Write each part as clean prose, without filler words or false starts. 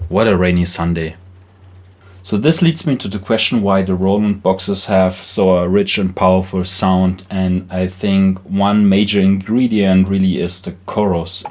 What a rainy Sunday. So this leads me to the question why the Roland boxes have so a rich and powerful sound, and I think one major ingredient really is the chorus.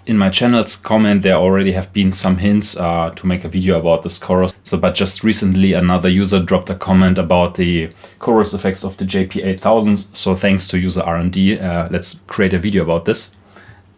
In my channel's comment there already have been some hints to make a video about this chorus. But just recently another user dropped a comment about the chorus effects of the JP8000. So thanks to user R&D, let's create a video about this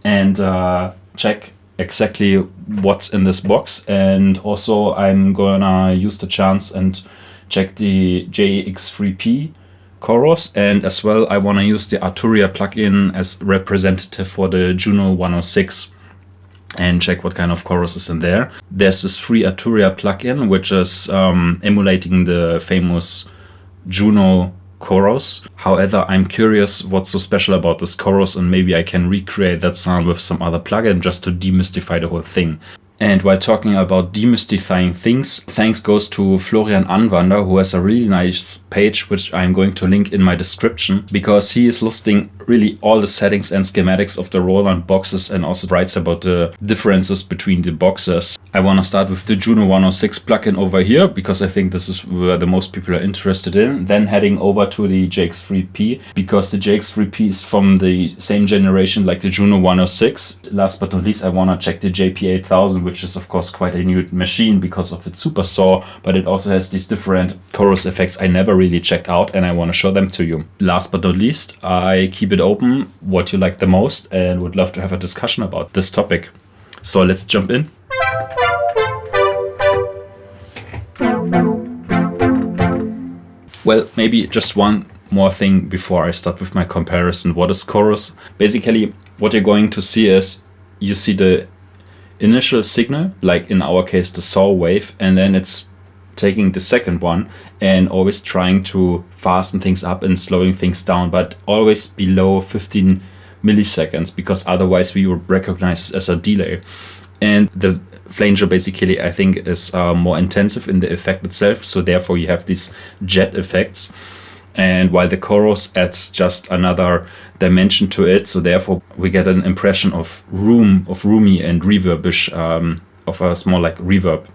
and check exactly what's in this box. And also I'm gonna use the chance and check the JX3P-Chorus, and as well I wanna use the Arturia plugin as representative for the Juno 106. And check what kind of chorus is in there. There's this free Arturia plugin which is emulating the famous Juno chorus. However, I'm curious what's so special about this chorus, and maybe I can recreate that sound with some other plugin just to demystify the whole thing. And while talking about demystifying things, thanks goes to Florian Anwander, who has a really nice page which I'm going to link in my description, because he is listing really all the settings and schematics of the Roland boxes and also writes about the differences between the boxes. I want to start with the Juno 106 plugin over here because I think this is where the most people are interested in. Then heading over to the JX3P because the JX3P is from the same generation like the Juno 106. Last but not least, I want to check the JP8000, which is of course quite a new machine because of its super saw, but it also has these different chorus effects I never really checked out and I want to show them to you. Last but not least, I keep it open what you like the most and would love to have a discussion about this topic. So let's jump in. Well, maybe just one more thing before I start with my comparison. What is chorus? Basically, what you're going to see is you see the initial signal, like in our case the saw wave, and then it's taking the second one and always trying to fasten things up and slowing things down, but always below 15 milliseconds because otherwise we would recognize it as a delay. And the flanger basically I think is more intensive in the effect itself, so therefore you have these jet effects, and while the chorus adds just another dimension to it, so therefore we get an impression of roomy and reverbish, of a small like reverb.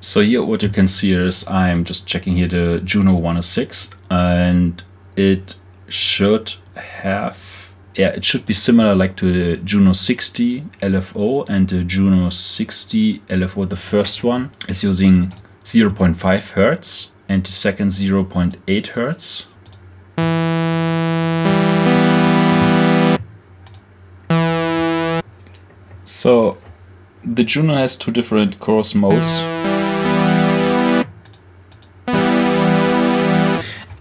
So here what you can see is I'm just checking here the Juno 106, and it should have, it should be similar like to the Juno 60 LFO and the Juno 60 LFO. The first one is using 0.5 Hertz and the second 0.8 Hertz. So the Juno has two different chorus modes.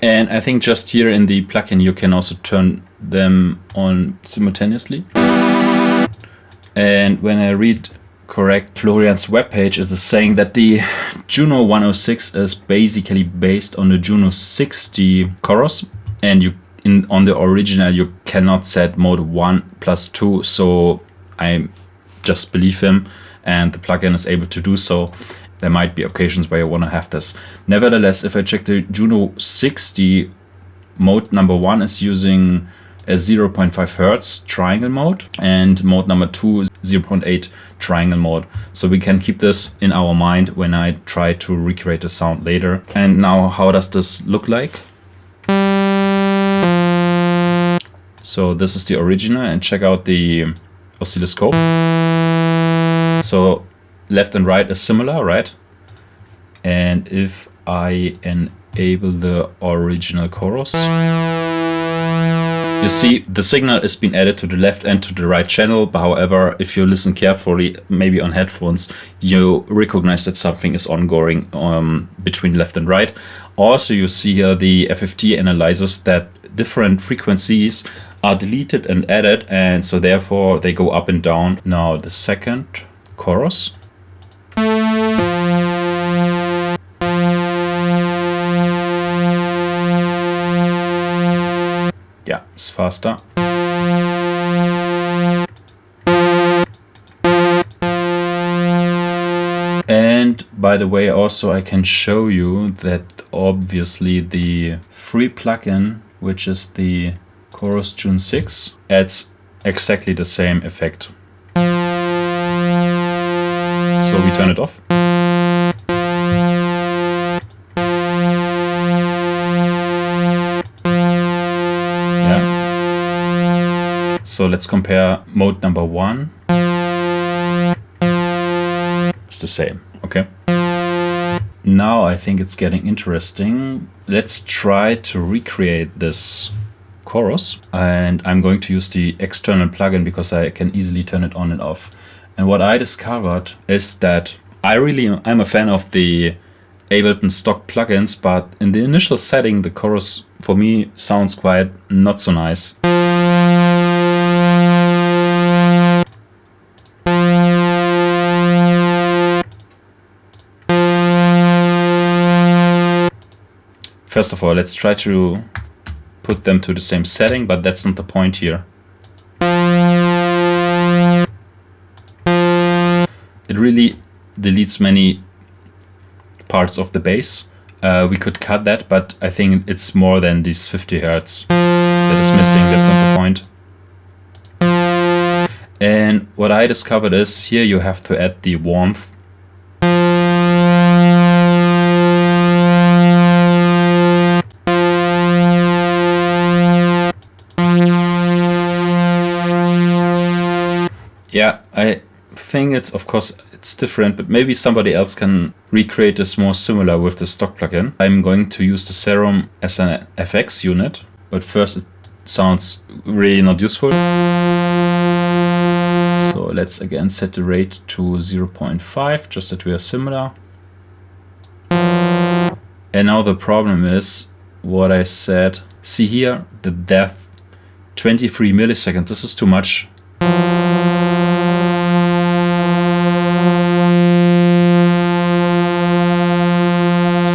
And I think just here in the plugin you can also turn them on simultaneously. And when I read correct Florian's webpage, it is saying that the Juno 106 is basically based on the Juno 60 chorus, and on the original you cannot set mode 1 plus 2, so I just believe him and the plugin is able to do so. There might be occasions where you want to have this. Nevertheless, if I check the Juno 60, mode number 1 is using a 0.5 Hertz triangle mode, and mode number 2 is 0.8 triangle mode. So we can keep this in our mind when I try to recreate the sound later. And now how does this look like? So this is the original, and check out the oscilloscope. So left and right is similar, right? And if I enable the original chorus, you see the signal is being added to the left and to the right channel. However, if you listen carefully, maybe on headphones, you recognize that something is ongoing between left and right. Also, you see here the FFT analyzes that different frequencies are deleted and added, and so therefore they go up and down. Now the second chorus. Yeah, it's faster. By the way, also I can show you that obviously the free plugin, which is the Chorus June 6, adds exactly the same effect. So we turn it off. Yeah. So let's compare mode number 1. It's the same, okay? Now I think it's getting interesting. Let's try to recreate this chorus, and I'm going to use the external plugin because I can easily turn it on and off. And what I discovered is that I'm a fan of the Ableton stock plugins, but in the initial setting the chorus for me sounds quite not so nice. First of all, let's try to put them to the same setting, but that's not the point here. It really deletes many parts of the bass. We could cut that, but I think it's more than these 50 Hertz that is missing. That's not the point. And what I discovered is here you have to add the warmth. Yeah, I think it's different, but maybe somebody else can recreate this more similar with the stock plugin. I'm going to use the Serum as an FX unit, but first it sounds really not useful. So let's again set the rate to 0.5, just that we are similar. And now the problem is what I said. See here, the depth, 23 milliseconds, this is too much.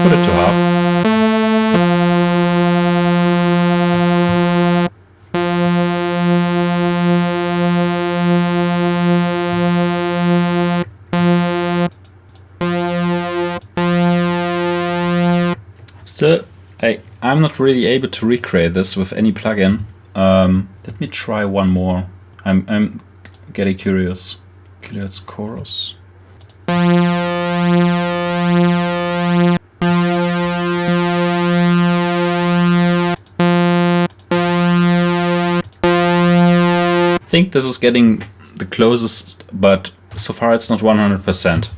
Put it to half. Still, I'm not really able to recreate this with any plugin. Let me try one more. I'm getting curious. Okay, let's chorus. I think this is getting the closest, but so far it's not 100%.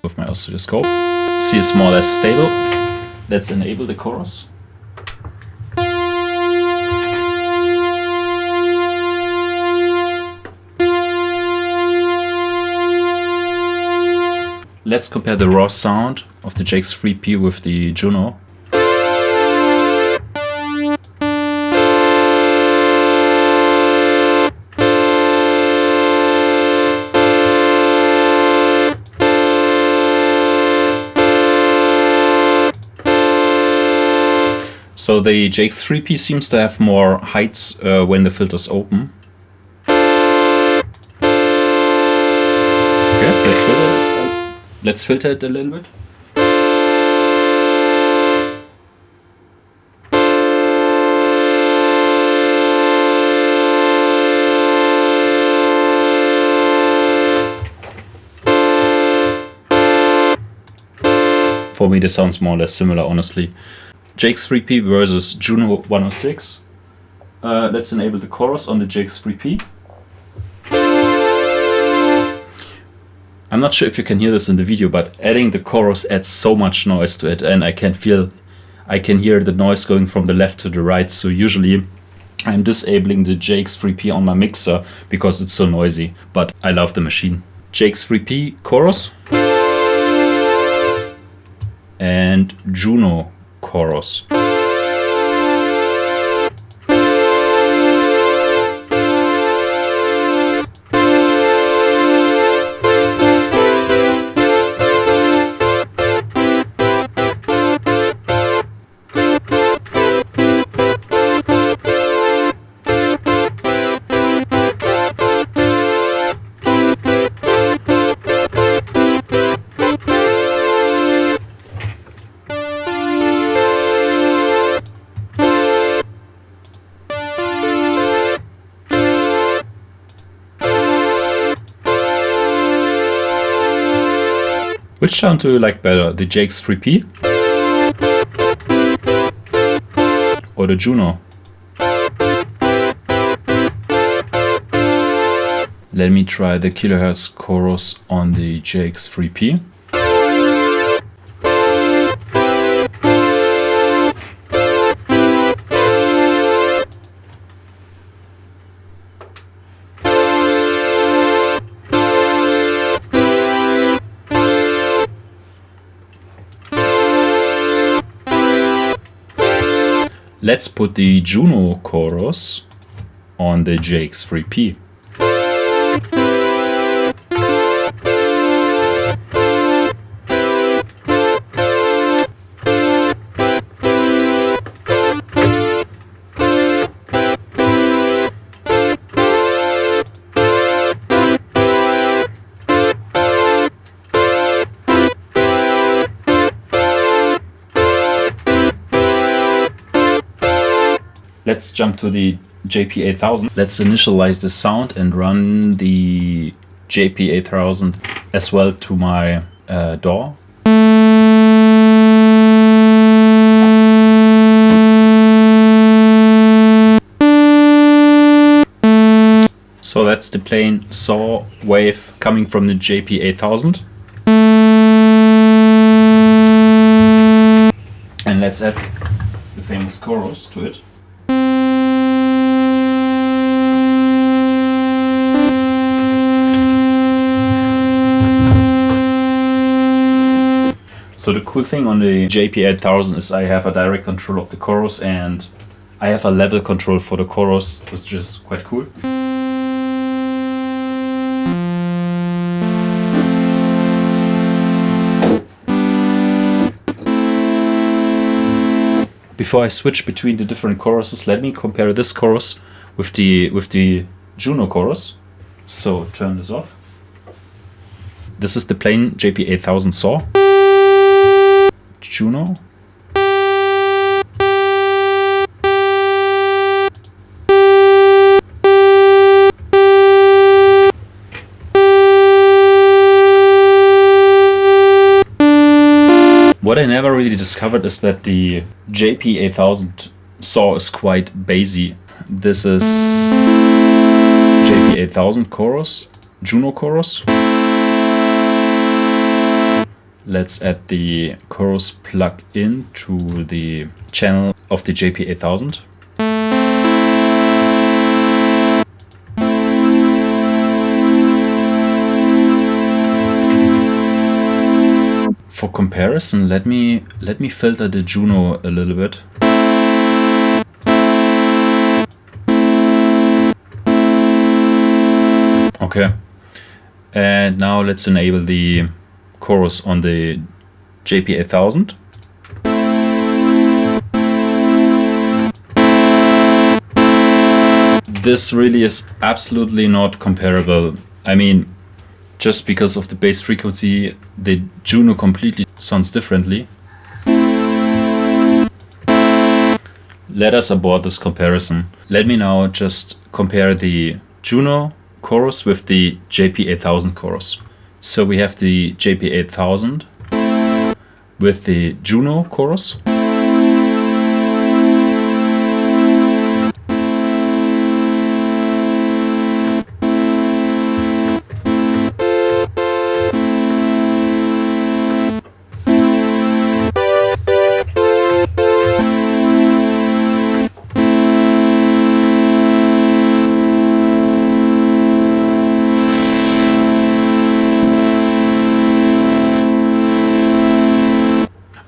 With my oscilloscope. See, it's more or less stable. Let's enable the chorus. Let's compare the raw sound of the JX3P with the Juno. So the JX3P seems to have more heights when the filter's open. Okay, let's filter it a little bit. For me, this sounds more or less similar, honestly. JX3P versus Juno 106. Let's enable the chorus on the JX3P. I'm not sure if you can hear this in the video, but adding the chorus adds so much noise to it, and I can hear the noise going from the left to the right. So usually I'm disabling the JX3P on my mixer because it's so noisy, but I love the machine. JX3P chorus and Juno chorus. Which sound do you like better, the JX3P or the Juno? Let me try the kilohertz chorus on the JX3P. Let's put the Juno chorus on the JX3P. Let's jump to the JP8000. Let's initialize the sound and run the JP8000 as well to my DAW. So that's the plain saw wave coming from the JP8000. And let's add the famous chorus to it. So the cool thing on the JP8000 is I have a direct control of the chorus and I have a level control for the chorus, which is quite cool. Before I switch between the different choruses, let me compare this chorus with the Juno chorus. So turn this off. This is the plain JP8000 saw. Juno. What I never really discovered is that the JP8000 saw is quite bassy. This is JP8000 chorus, Juno chorus. Let's add the chorus plug in to the channel of the JP8000. For comparison, let me filter the Juno a little bit. Okay. And now let's enable the chorus on the JP8000. This really is absolutely not comparable. I mean, just because of the bass frequency, the Juno completely sounds differently. Let us abort this comparison. Let me now just compare the Juno chorus with the JP8000 chorus. So we have the JP8000 with the Juno chorus.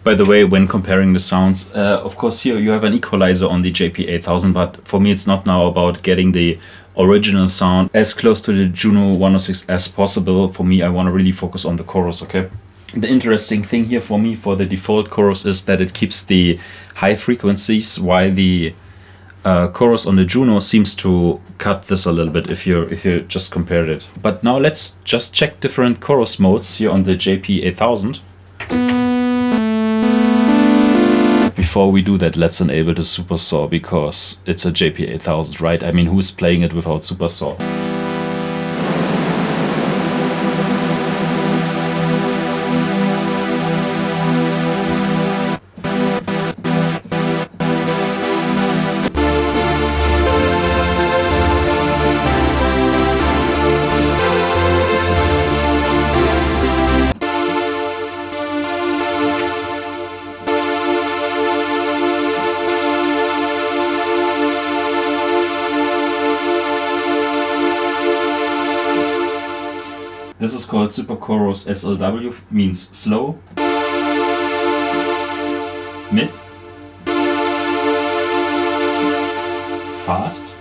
By the way, when comparing the sounds, of course here you have an equalizer on the JP8000, but for me it's not now about getting the original sound as close to the Juno 106 as possible. For me, I want to really focus on the chorus, okay? The interesting thing here for me for the default chorus is that it keeps the high frequencies, while the chorus on the Juno seems to cut this a little bit if you just compared it. But now let's just check different chorus modes here on the JP8000. Before we do that, let's enable the super saw, because it's a JP8000, right? I mean, who's playing it without super saw? This is called Super Chorus SLW, means slow, mid, fast,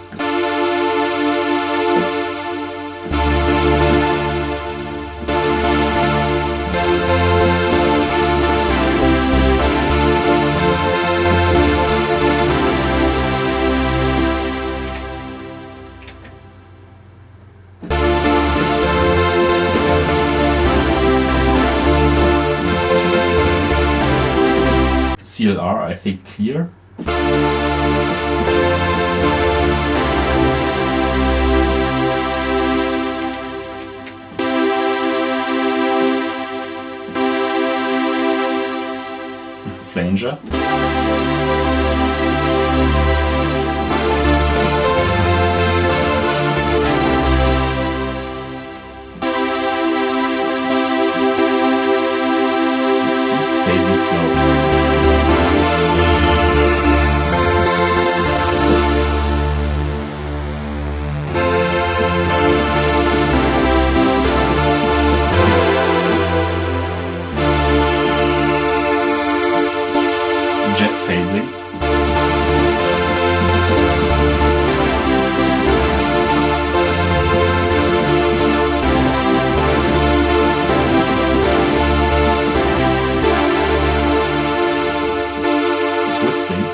CLR, I think clear. Flanger. Deep phasing slow. Jet phasing. Twisting.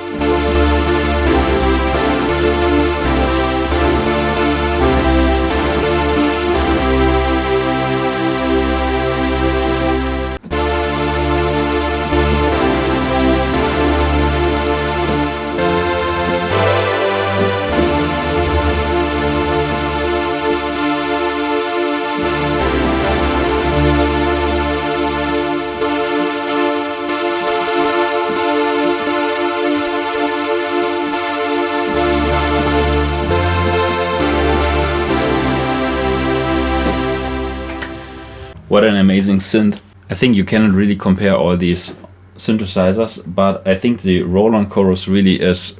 What an amazing synth. I think you cannot really compare all these synthesizers, but I think the Roland chorus really is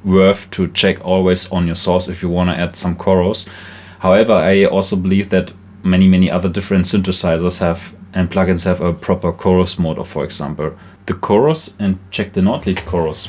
worth to check always on your source if you want to add some chorus. However, I also believe that many other different synthesizers have and plugins have a proper chorus motor, for example. The chorus, and check the Nordlicht chorus.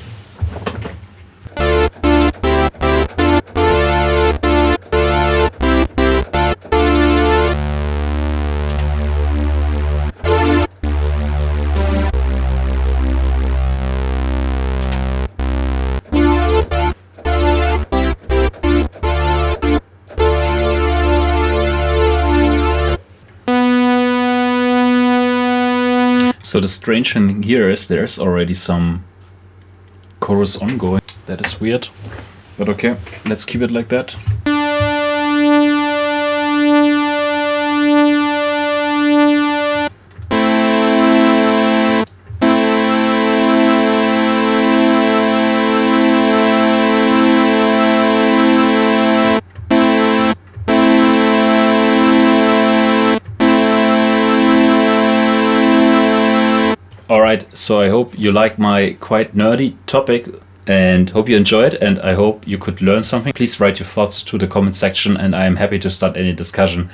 So the strange thing here is there's already some chorus ongoing. That is weird, but okay, let's keep it like that. Alright, so I hope you like my quite nerdy topic and hope you enjoyed, and I hope you could learn something. Please write your thoughts to the comment section and I am happy to start any discussion.